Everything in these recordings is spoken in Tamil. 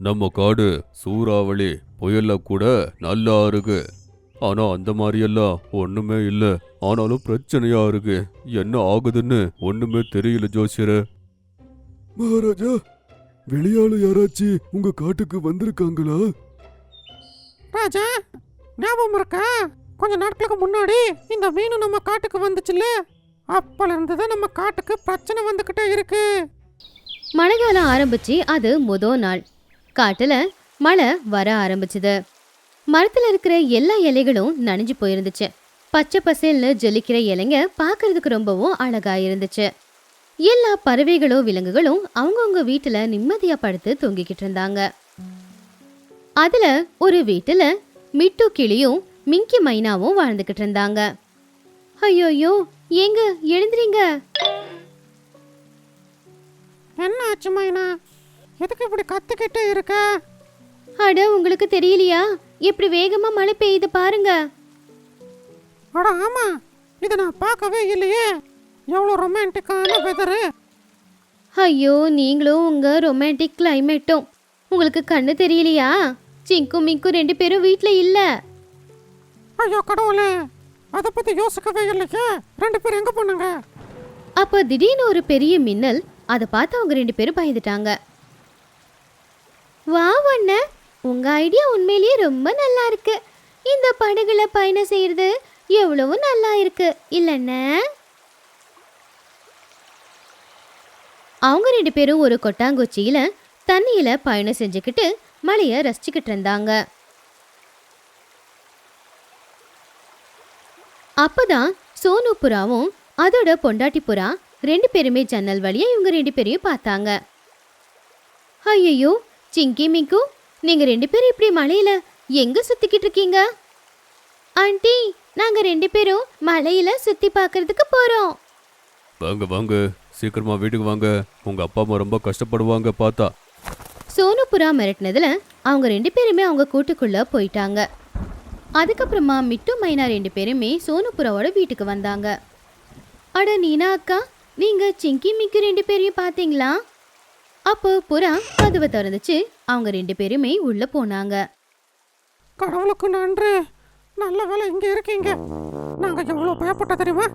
நம்ம காடு சூறாவளி புயல்ல கூட நல்லா இருக்கு. ஆனா அந்த மாதிரியெல்லாம் ஒண்ணுமே இல்ல. ஆனாலும் பிரச்சனையா இருக்கு. என்ன ஆகுதுன்னு ஒண்ணுமே தெரியல ஜோசியரே. மகாராஜா, வெளியாளு யாராச்சு உங்க காட்டுக்கு வந்திருக்காங்களா? ராஜா, ஞாபகம் இருக்கா? கொஞ்ச நாட்களுக்கு முன்னாடி இந்த மீன் நம்ம காட்டுக்கு வந்துச்சுல்ல, அப்பல இருந்துதான் நம்ம காட்டுக்கு பிரச்சனை வந்துகிட்டே இருக்கு. மழைக்காலம் ஆரம்பிச்சு அது முதல் நாள் காட்டுல மழை வர ஆரம்பிச்சுது. மரத்துல இருக்கிற எல்லா இலைகளும் நனைஞ்சு போயிருந்துச்சு. பச்சை பசேல்னு ஜொலிக்கிற இலைங்க பாக்குறதுக்கு ரொம்பவும் அழகா இருந்துச்சு. எல்லா பறவைகளும் விலங்குகளும் அவங்கவுங்க வீட்டுல நிம்மதியா படுத்து தூங்கிக்கிட்டு இருந்தாங்க. அதுல ஒரு வீட்டுல மிட்டு கிளியும் மிங்கி மைனாவும் வாழ்ந்துகிட்டு இருந்தாங்க. ஐயோயோ, ஏங்க எழுந்துறீங்க. என்ன ஆச்சு மைனா? எதுக்கு இப்படி கத்திக்கிட்டே இருக்க? அட, உங்களுக்கு தெரியலையா? எப்படி வேகமா மழை பெய்யுது பாருங்க. அட ஆமா, இதை நான் பார்க்கவே இல்லையே. எவ்வளோ ரொமான்டிக்கான வெதரு. ஐயோ, நீங்களும் உங்க ரொமான்டிக் கிளைமேட்டும். உங்களுக்கு கண்ணு தெரியலையா? சிங்கும் மிங்கும் 2 பேரும் வீட்ல இல்ல. ஐயோ கடவுளே, அதை பத்தி யோசிக்கவே இல்லையே. 2 பேரும் எங்க போனாங்க? அப்ப திடீர்னு ஒரு பெரிய மின்னல். அதை பார்த்து அவங்க 2 பேரும் பயந்துட்டாங்க. வா வண்ண, உங்க ஐடியா உண்மையிலேயே ரொம்ப நல்லா இருக்கு. இந்த படகுல பயணம் செய்யறது எவ்வளவு நல்லா இருக்கு இல்லைன்னா? அவங்க 2 பேரும் ஒரு கொட்டாங்குச்சியில தண்ணியில பயணம் செஞ்சுக்கிட்டு மழைய ரசிச்சுக்கிட்டு இருந்தாங்க. அப்பதான் சோனு புறாவும் அதோட பொண்டாட்டி புறா 2 பேருமே ஜன்னல் வழியா இவங்க 2 பேரையும் பார்த்தாங்க. ஐயோ, சிங்கி மிங்கு, நீங்க 2 பேரும் இப்படி மழையில எங்க சுத்திக்கிட்டு இருக்கீங்க? ஆண்டி, நாங்க 2 பேரும் மழையில சுத்தி பார்க்கிறதுக்கு போறோம். வாங்க வாங்க, சீக்கிரமா வீட்டுக்கு வாங்க. உங்க அப்பா அம்மா ரொம்ப கஷ்டப்படுவாங்க பார்த்தா. சோனு புறா மிரட்டினதுல அவங்க 2 பேருமே அவங்க கூட்டுக்குள்ள போயிட்டாங்க. அதுக்கப்புறமா மிட்டு மைனா 2 பேருமே சோனு புறாவோட வீட்டுக்கு வந்தாங்க. அட நீனா அக்கா, நீங்க சிங்கி மிங்கி 2 பேரையும் பாத்தீங்களா? அப்போ புறா கதவை திறந்துச்சு. அவங்க 2 பேருமே உள்ள போனாங்க. கடவுளுக்கு நன்றி, நல்ல வேலை இங்க இருக்கீங்க. நாங்க எவ்வளோ பயப்பட்ட தெரியுமா?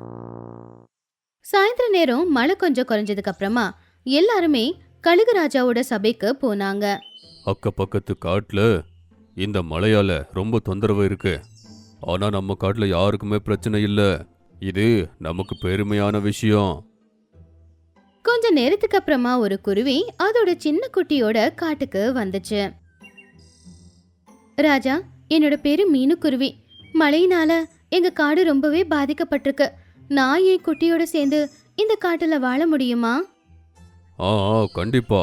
சாயந்தர நேரம் மழை கொஞ்சம் குறைஞ்சதுக்கு அப்புறமா எல்லாருமே கழுகு ராஜாவோட சபைக்கு போனாங்க. அக்க பக்கத்து காட்டுல இந்த மழையால ரொம்ப தொந்தரவு இருக்கு. ஆனா நம்ம காட்டுல யாருக்குமே பிரச்சனை இல்ல. இது நமக்கு பெருமையான விஷயம். கொஞ்ச நேரத்துக்கு அப்புறமா ஒரு குருவி அதோட சின்ன குட்டியோட காட்டுக்கு வந்துச்சு. ராஜா, என்னோட பேரு மீனு குருவி. மழையினால எங்க காடு ரொம்பவே பாதிக்கப்பட்டிருக்கு. நான் என் குட்டியோட சேர்ந்து இந்த காட்டுல வாழ முடியுமா? கண்டிப்பா.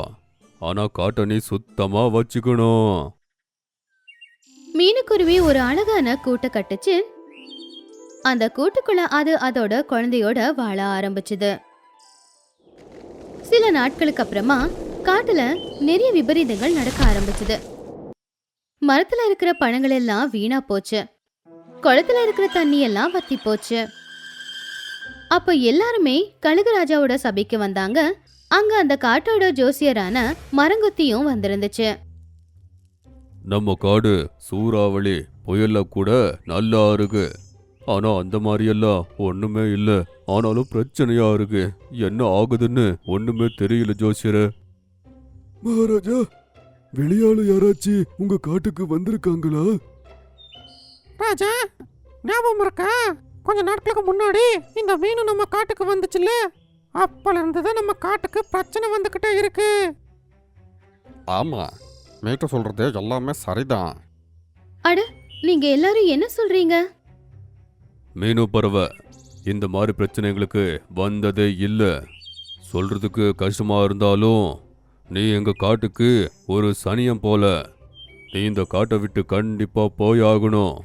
ஆனா காட்டை நீ சுத்தமா வச்சுக்கணும். மீனுக்குருவி ஒரு அழகான கூட்டை கட்டுச்சு. அந்த கூட்டுக்குள்ள அது அதோட குழந்தையோட வாழ ஆரம்பிச்சுது. சில நாட்களுக்கு அப்புறமா காட்டுல நிறைய விபரீதங்கள் நடக்க ஆரம்பிச்சுது. மரத்துல இருக்கிற பழங்கள் எல்லாம் வீணா போச்சு. குளத்துல இருக்கிற தண்ணி எல்லாம் வத்தி போச்சு. அப்ப எல்லாருமே கழுகு ராஜாவோட சபைக்கு வந்தாங்க. அங்க அந்த காட்டோட ஜோசியரான மரங்குத்தியும் வந்திருந்துச்சு. நம்ம காடு சூறாவளி புயல்ல கூட நல்லா இருக்கு. ஆனா அந்த மாதிரியெல்லாம் ஒண்ணுமே இல்ல. ஆனாலும் பிரச்சனையா இருக்கு. என்ன ஆகுதுன்னு ஒண்ணுமே தெரியல ஜோசியரே. மகாராஜா, வெளியாளு யாராச்சு உங்க காட்டுக்கு வந்திருக்காங்களா? ராஜா, ஞாபகம் இருக்கா? கொஞ்ச நாட்களுக்கு முன்னாடி இந்த மீன் நம்ம காட்டுக்கு வந்துச்சுல்ல, அப்பல இருந்துதான் நம்ம காட்டுக்கு பிரச்சனை வந்துகிட்டே இருக்கு. ஆமா, மேட்ட சொல்றது எல்லாமே சரிதான். அட, நீங்க எல்லாரும் என்ன சொல்றீங்க? மீனு பறவை இந்த மாதிரி பிரச்சனைகளுக்கு வந்ததே இல்ல. சொல்றதுக்கு கஷ்டமா இருந்தாலும் நீ எங்க காட்டுக்கு ஒரு சனியம் போல. நீ இந்த காட்டை விட்டு கண்டிப்பா போயாகணும்.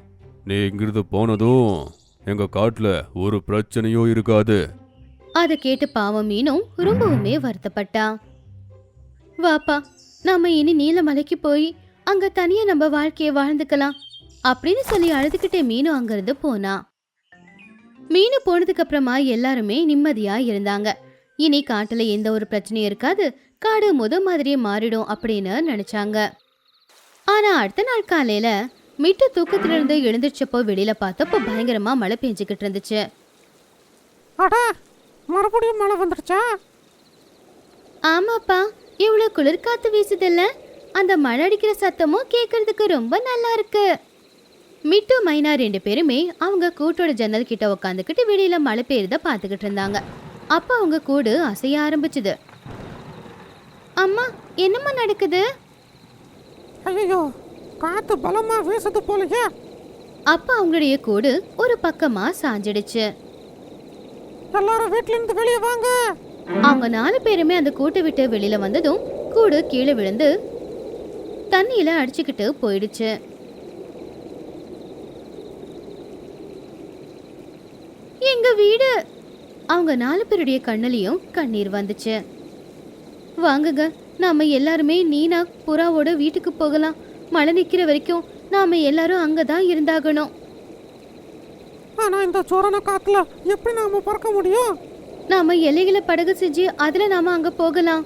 நீ இங்கிருந்து போனதும் எங்க காட்டுல ஒரு பிரச்சனையும் இருக்காது. அதை கேட்டு பாவம் மீனும் ரொம்பவுமே வருத்தப்பட்டா. வாப்பா, நாம இனி நீலமலைக்கு போய் அங்க தனியா நம்ம வாழ்க்கைய வாழ்ந்துக்கலாம் அப்படின்னு சொல்லி அழுதுகிட்டே மீனும் அங்கிருந்து போனா. மீனு போனதுக்கு அப்புறமா எல்லாருமே நிம்மதியா இருந்தாங்க. இனி காட்டுல எந்த ஒரு பிரச்சனையும் இருக்காது. காடு முத மாதிரியே மாறிடும் அப்படின்னு நினைச்சாங்க. ஆனா அடுத்த நாள் காலையில மிட்டு தூக்கத்திலிருந்து எழுந்திருச்சப்போ வெளியில பார்த்தப்போ பயங்கரமா மழை பெஞ்சுக்கிட்டு இருந்துச்சு. அட, மறுபடியும் மழை வந்துடுச்சா? ஆமாப்பா, இவ்வளவு குளிர் காத்து வீசுதில்ல, அந்த மழை அடிக்கிற சத்தமும் கேட்கறதுக்கு ரொம்ப நல்லா இருக்கு. மிட்டு மைனா 2 பேருமே அவங்க கூட்டோட ஜன்னல் கிட்ட உட்காந்துக்கிட்டு வெளியில மழை பெய்யறத பார்த்துக்கிட்டு இருந்தாங்க. அப்ப அவங்க கூடு அசைய ஆரம்பிச்சுது. அம்மா, என்னம்மா நடக்குது? ஐயோ, காத்து பலமா வீசுது போலயே. அப்ப அவங்களுடைய கூடு ஒரு பக்கமா சாஞ்சிடுச்சு. எல்லாரும் வீட்ல இருந்து வெளியே வாங்க. அவங்க 4 பேருமே அந்த கூட்டை விட்டு வெளியில வந்ததும் கூடு கீழே விழுந்து தண்ணியில அடிச்சுக்கிட்டு போயிடுச்சு. எங்க வீடு! அவங்க 4 பேருடைய கண்ணுலயும் கண்ணீர் வந்துச்சு. வாங்குங்க, நாம எல்லாருமே நீனா புறாவோட வீட்டுக்கு போகலாம். மழை நிக்கிற வரைக்கும் நாம எல்லாரும் அங்கதான் இருந்தாகணும். ஆனா இந்த சோரண காத்துல எப்படி நாம பறக்க முடியும்? நாம இலையில படகு செஞ்சு அதுல நாம அங்க போகலாம்.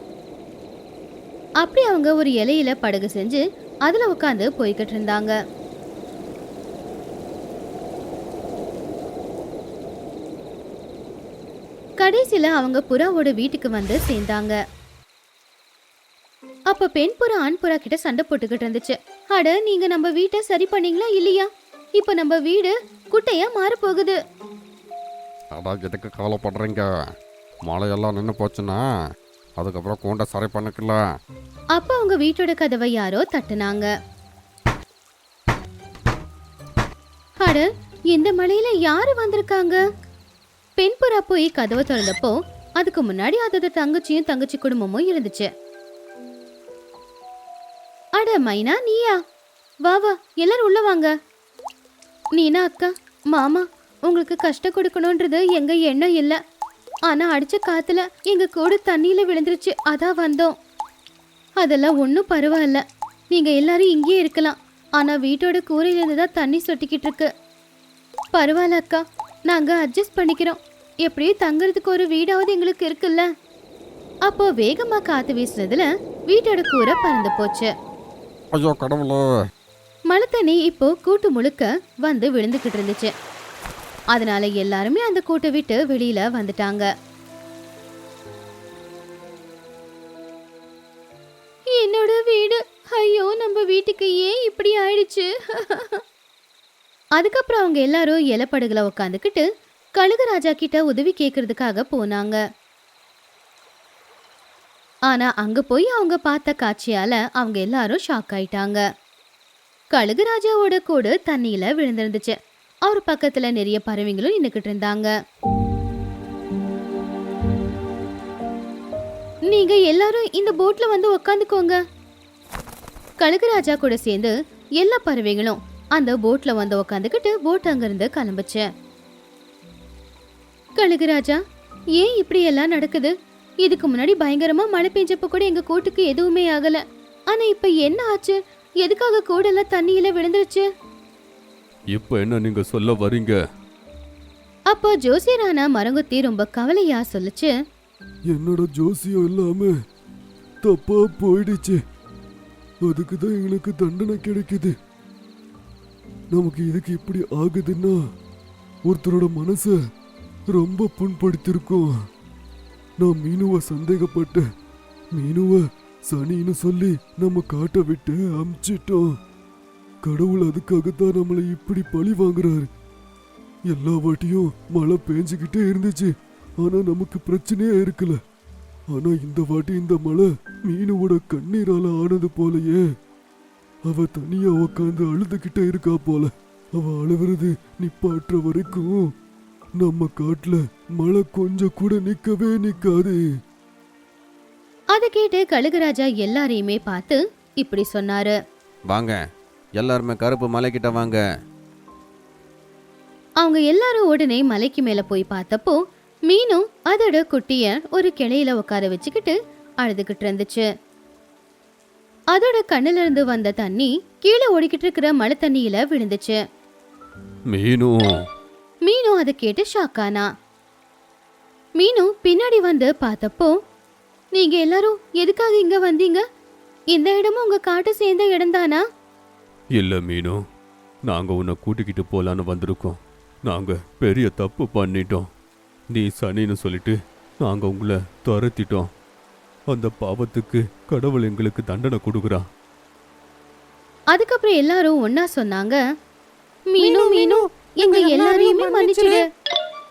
அப்படி அவங்க ஒரு இலையில படகு செஞ்சு அதுல உட்காந்து போய்கிட்டு இருந்தாங்க. கடைசியில அவங்க புறாவோட வீட்டுக்கு வந்து சேர்ந்தாங்க. அப்ப பெண் புறா ஆண் புறா கிட்ட சண்டை போட்டுக்கிட்டு இருந்துச்சு. அட, நீங்க நம்ம வீட்டை சரி பண்ணீங்களா இல்லையா? இப்ப நம்ம வீடு குட்டையா மாற போகுது. அடா, எதுக்கு கவலைப்படுறீங்க? மழையெல்லாம் நின்று போச்சுன்னா அதுக்கப்புறம் கூண்டை சரி பண்ணிக்கல. அப்ப அவங்க வீட்டோட கதவை யாரோ தட்டுனாங்க. அட, இந்த மழையில யாரு வந்திருக்காங்க? பெண் புறா போய் கதவை திறந்தப்போ அதுக்கு முன்னாடி அதோட தங்கச்சியும் தங்கச்சி குடும்பமும் இருந்துச்சு. அட மைனா, நீயா? வா வா, எல்லாரும் உள்ள வாங்க. நீனா அக்கா, மாமா, உங்களுக்கு கஷ்டம் கொடுக்கணும்ன்றது எங்க எண்ணம் இல்ல. ஆனா அடிச்ச காத்துல எங்க கூடு தண்ணியில விழுந்துருச்சு, அதான் வந்தோம். அதெல்லாம் ஒன்றும் பரவாயில்ல, நீங்க எல்லாரும் இங்கேயே இருக்கலாம். ஆனா வீட்டோட கூரையில இருந்து தான் தண்ணி சொட்டிக்கிட்டு இருக்கு. பரவாயில்ல அக்கா, நாங்க அட்ஜஸ்ட் பண்ணிக்கிறோம். எப்படியும் தங்குறதுக்கு ஒரு வீடாவது எங்களுக்கு இருக்குல்ல. அப்போ வேகமா காத்து வீசுனதுல வீட்டோட கூரை பறந்து போச்சு. ஐயோ கடவுளே! மழை தண்ணி இப்போ கூட்டு முழுக்க வந்து விழுந்துகிட்டு இருந்துச்சு. அதனால எல்லாருமே அந்த கூட்டை விட்டு வெளியில வந்துட்டாங்க. என்னோட வீடு, ஐயோ நம்ம வீட்டுக்கு ஏன் இப்படி ஆயிடுச்சு? அதுக்கப்புறம் அவங்க எல்லாரும் இலப்படுகளை உட்காந்துக்கிட்டு கழுகு ராஜா கிட்ட உதவி கேட்கறதுக்காக போனாங்க. ஆனா அங்க போய் அவங்க பார்த்த காட்சியால அவங்க எல்லாரும் ஷாக் ஆயிட்டாங்க. கழுகு ராஜாவோட கூடு தண்ணியில விழுந்திருந்துச்சு. அவர் பக்கத்துல நிறைய பறவைங்களும் நின்னுக்கிட்டு இருந்தாங்க. நீங்க எல்லாரும் இந்த போட்ல வந்து உக்காந்துக்கோங்க. கழுகு ராஜா கூட சேர்ந்து எல்லா பறவைகளும் அந்த போட்ல வந்து உக்காந்துக்கிட்டு போட் அங்கிருந்து கிளம்புச்சு. கழுகு ராஜா, ஏன் இப்படி எல்லாம் நடக்குது? இதுக்கு முன்னாடி பயங்கரமா மழை பெஞ்சப்ப கூட எங்க கூட்டுக்கு எதுவுமே ஆகல. ஆனா இப்ப என்ன ஆச்சு? எதுக்காக கூடெல்லாம் தண்ணியில விழுந்துருச்சு? இப்ப என்ன நீங்க சொல்ல வரீங்க? அப்போ ஜோசியரான மரங்குத்தி ரொம்ப கவலையா சொல்லுச்சு. என்னோட ஜோசியம் எல்லாமே தப்பா போயிடுச்சு. அதுக்கு தான் எங்களுக்கு தண்டனை கிடைக்குது. நமக்கு இதுக்கு இப்படி ஆகுதுன்னா ஒருத்தரோட மனசை ரொம்ப புண்படுத்திருக்கோம். நான் மீனுவை சந்தேகப்பட்டேன். மீனுவை சனின்னு சொல்லி நம்ம காட்டை விட்டு அமிச்சிட்டோம். கடவுள் அதுக்காகத்தான் நம்மளை இப்படி பழி வாங்குறாரு. எல்லா வாட்டியும் மழை பெஞ்சுக்கிட்டே இருந்துச்சு, ஆனா நமக்கு பிரச்சனையே இருக்கல. ஆனா இந்த வாட்டி இந்த மழை மீனுவோட கண்ணீரால ஆனது போலயே. அவ தனியா உக்காந்து அழுதுகிட்டே இருக்கா போல. அவ அழுவுறது நிப்பாட்டுற வரைக்கும் நம்ம காட்டுல மழை கொஞ்சம் கூட நிக்கவே நிக்காது. அதை கேட்டு கழுகுராஜா எல்லாரையுமே பார்த்து இப்படி சொன்னாரு. வாங்க, எல்லாருமே கருப்பு மலைக்கிட்ட வாங்க. அவங்க எல்லாரும் உடனே மலைக்கு மேல போய் பார்த்தப்போ மீனும் அதோட குட்டிய ஒரு கிளையில உட்கார வச்சுக்கிட்டு அழுதுகிட்டு இருந்துச்சு. அதோட கண்ணுல இருந்து வந்த தண்ணி கீழே ஓடிக்கிட்டு இருக்கிற மழை தண்ணியில விழுந்துச்சு. மீனும் அதை கேட்டு ஷாக்கானா. மீனும் பின்னாடி வந்து பார்த்தப்போ, நீங்க எல்லாரும் எதுக்காக இங்க வந்தீங்க? இந்த இடமும் உங்க காட்டு சேர்ந்த இடம் தானா? இல்ல மீனு, நாங்க உன்னை கூட்டிக்கிட்டு போலான்னு வந்திருக்கோம். நாங்க பெரிய தப்பு பண்ணிட்டோம். நீ சனின்னு சொல்லிட்டு நாங்க உங்களை துரத்திட்டோம். அந்த பாவத்துக்கு கடவுள் எங்களுக்கு தண்டனை கொடுக்குறான். அதுக்கப்புறம் எல்லாரும் ஒன்னா சொன்னாங்க, மீனு மீனு எங்க எல்லாரையுமே மன்னிச்சிடு.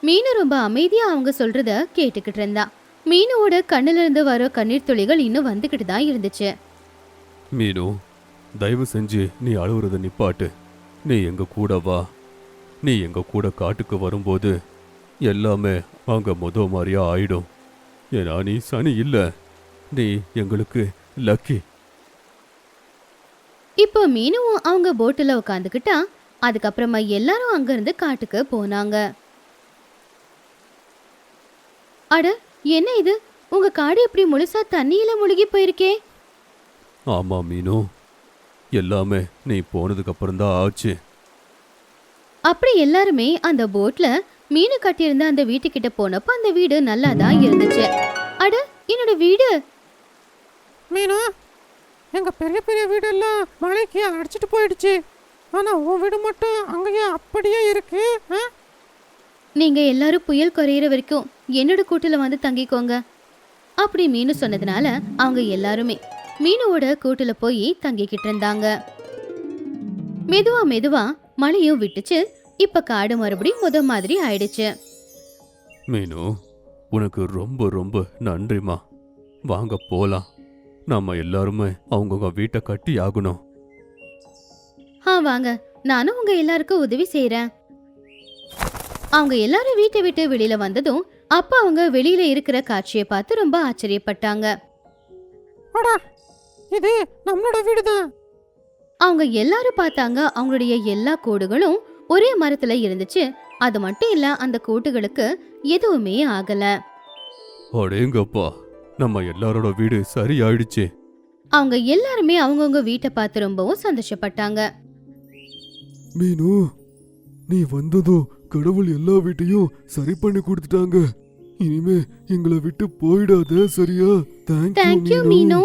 மீனு ரொம்ப அமைதியா அவங்க சொல்றத கேட்டுக்கிட்டு இருந்தா. மீனுவோட கண்ணுல இருந்து வர கண்ணீர் துளிகள் இன்னும் வந்துகிட்டு தான் இருந்துச்சு. மீனு, தயவு செஞ்சு நீ அழுவுறத நிப்பாட்டு. நீ எங்க கூட வா. நீ எங்க கூட காட்டுக்கு வரும்போது எல்லாமே அங்க மாதிரியா ஆயிடும். ஏன்னா நீ சனி இல்ல, நீ எங்களுக்கு லக்கி. இப்போ மீனுவும் அவங்க போட்டுல உட்காந்துக்கிட்டா. அதுக்கப்புறமா எல்லாரும் அங்க இருந்து காட்டுக்கு போனாங்க. அட, என்ன இது? உங்க காடு எப்படி முழுசா தண்ணியில முழுகி போயிருக்கே? ஆமா மீனு, எல்லாமே நீ போனதுக்கு அப்புறம் தான் ஆச்சு. அப்படி எல்லாருமே அந்த போட்ல மீனு கட்டியிருந்த அந்த வீட்டுக்கிட்ட போனப்ப அந்த வீடு நல்லா தான் இருந்துச்சு. அட, என்னோட வீடு! மீனு, எங்க பெரிய பெரிய வீடெல்லாம் மழைக்கு அடிச்சிட்டு போயிடுச்சு. ஆனா உன் வீடு மட்டும் அங்கேயே அப்படியே இருக்கு. நீங்க எல்லாரும் புயல் குறையிற வரைக்கும் என்னோட கூட்டுல வந்து தங்கிக்கோங்க. அப்படி மீனு சொன்னதுனால அவங்க எல்லாருமே மீனுவோட கூட்டுல போய் தங்கிக்கிட்டு இருந்தாங்க. மெதுவா மெதுவா மழையும் விட்டுச்சு. இப்ப காடு மறுபடியும் முத மாதிரி ஆயிடுச்சு. மீனு, உனக்கு ரொம்ப ரொம்ப நன்றிமா. வாங்க போலாம். நம்ம எல்லாருமே அவங்கவுங்க வீட்டை கட்டி ஆகணும். வாங்க, நானும் உங்க எல்லாருக்கும் உதவி செய்யறேன். அவங்க எல்லாரும் வீட்டை விட்டு வெளியில வந்ததும் அப்ப அவங்க வெளியில இருக்கிற காட்சியை பார்த்து ரொம்ப ஆச்சரியப்பட்டாங்க. அடா, இது நம்மளோட வீடுதான். அவங்க எல்லாரும் பார்த்தாங்க. அவங்களுடைய எல்லா கூடுகளும் ஒரே மரத்துல இருந்துச்சு. அது மட்டும் இல்ல, அந்த கூட்டுகளுக்கு எதுவுமே ஆகல. அடேங்கப்பா, நம்ம எல்லாரோட வீடு சரியாயிடுச்சு. அவங்க எல்லாருமே அவங்கவுங்க வீட்டை பார்த்து ரொம்பவும் சந்தோஷப்பட்டாங்க. மீனு, நீ வந்ததும் கடவுள் எல்லா வீட்டையும் சரி பண்ணி கொடுத்துட்டாங்க. இனிமே எங்களை விட்டு போயிடாத, சரியா? தேங்க்யூ தேங்க்யூ மீனு.